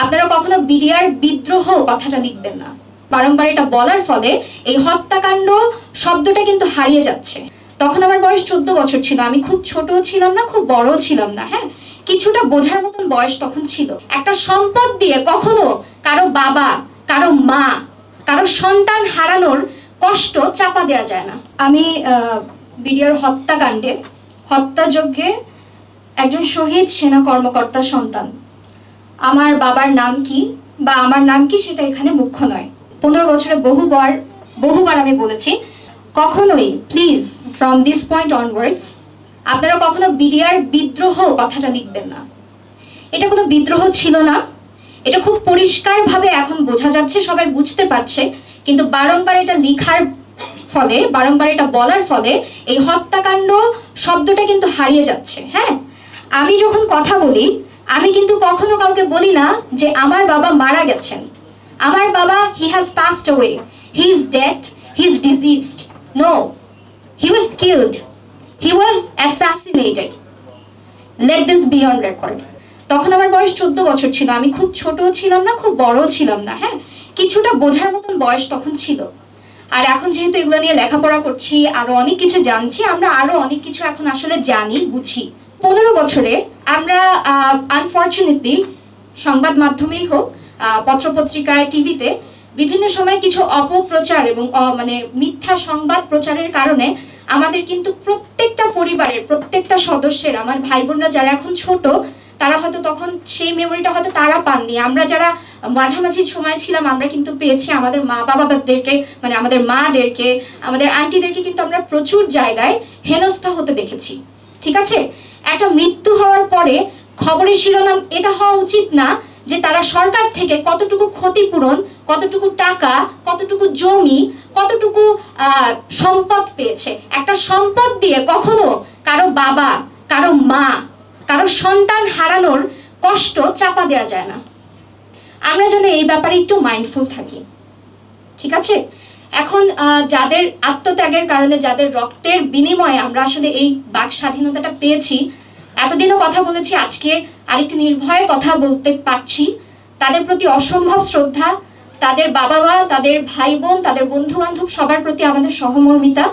আপনারা কখনো বিডিআর বিদ্রোহ কথাটা লিখবেন না। বারংবার এটা বলার ফলে এই হত্যাকাণ্ড শব্দটা কিন্তু হারিয়ে যাচ্ছে। তখন আমার বয়স 14 বছর ছিল, আমি খুব ছোট ছিলাম না, খুব বড় ছিলাম না, হ্যাঁ, কিছুটা বোঝার মতন বয়স তখন ছিল। একটা সম্পদ দিয়ে কখনো কারো বাবা, কারো মা, কারো সন্তান হারানোর কষ্ট চাপা দেওয়া যায় না। আমি বিডিআর হত্যাকাণ্ডে, হত্যাযজ্ঞে একজন শহীদ সেনা কর্মকর্তার সন্তান। আমার বাবার নাম কি বা আমার নাম কি সেটা এখানে মুখ্য নয়। 15 বছরে বহুবার আমি বলেছি, কখনোই please from this point onwards আপনারা কখনো বিডিআর বিদ্রোহ কথাটা লিখবেন না। এটা কোনো বিদ্রোহ ছিল না, এটা খুব পরিষ্কারভাবে এখন বোঝা যাচ্ছে, সবাই বুঝতে পারছে। কিন্তু বারংবার এটা লিখার ফলে, বারংবার এটা বলার ফলে এই হত্যাকাণ্ড শব্দটা কিন্তু হারিয়ে যাচ্ছে। হ্যাঁ, আমি যখন কথা বলি আমি কিন্তু কখনো কাউকে বলি না যে আমার বাবা মারা গেছেন, আমার বাবা he has passed away, he is dead, he is diseased. No, he was killed, he was assassinated. Let this be on record. তখন আমার বয়স 14 বছর ছিল, আমি খুব ছোট ছিলাম না, খুব বড় ছিলাম না, হ্যাঁ, কিছুটা বোঝার মতন বয়স তখন ছিল। আর এখন যেহেতু এগুলো নিয়ে লেখাপড়া করছি, আরো অনেক কিছু জানছি, আমরা আরো অনেক কিছু এখন আসলে জানি, বুঝি। 15 বছরে আমরা আনফরচুনেটলি সংবাদ মাধ্যমেই হোক, পত্রপত্রিকায়, টিভিতে বিভিন্ন সময় কিছু অপপ্রচার এবং মানে মিথ্যা সংবাদ প্রচারের কারণে আমাদের কিন্তু প্রত্যেকটা পরিবারের প্রত্যেকটা সদস্যের, আমার ভাই বোনরা যারা এখন ছোট, তারা হয়তো তখন সেই মেমোরিটা হয়তো তারা পাননি। আমরা যারা মাঝামাঝি সময় ছিলাম আমরা কিন্তু পেয়েছি। আমাদের মা বাবাদেরকে, মানে আমাদের মাদেরকে, আমাদের আন্টিদেরকে কিন্তু আমরা প্রচুর জায়গায় হেনস্থা হতে দেখেছি। ঠিক আছে, একটা মৃত্যু হওয়ার পরে খবরের শিরোনাম এটা হওয়া উচিত না যে তারা সরকার থেকে কতটুকু ক্ষতিপূরণ, কতটুকু টাকা, কতটুকু জমি, কতটুকু সম্পদ পেয়েছে। একটা সম্পদ দিয়ে কখনো কারো বাবা, কারো মা, কারো সন্তান হারানোর কষ্ট চাপা দেওয়া যায় না। আমরা যেন এই ব্যাপারে একটু মাইন্ডফুল থাকি। ঠিক আছে, এখন যাদের আত্মত্যাগের কারণে, যাদের রক্তের বিনিময়ে আমরা আসলে এই বাক স্বাধীনতাটা পেয়েছি, এতদিনও কথা বলেছি, আজকে আরেকটু নির্ভয়ে কথা বলতে পারছি, তাদের প্রতি অসম্ভব শ্রদ্ধা, তাদের বাবা মা, তাদের ভাই বোন, তাদের বন্ধু বান্ধব, সবার প্রতি আমাদের সহমর্মিতা।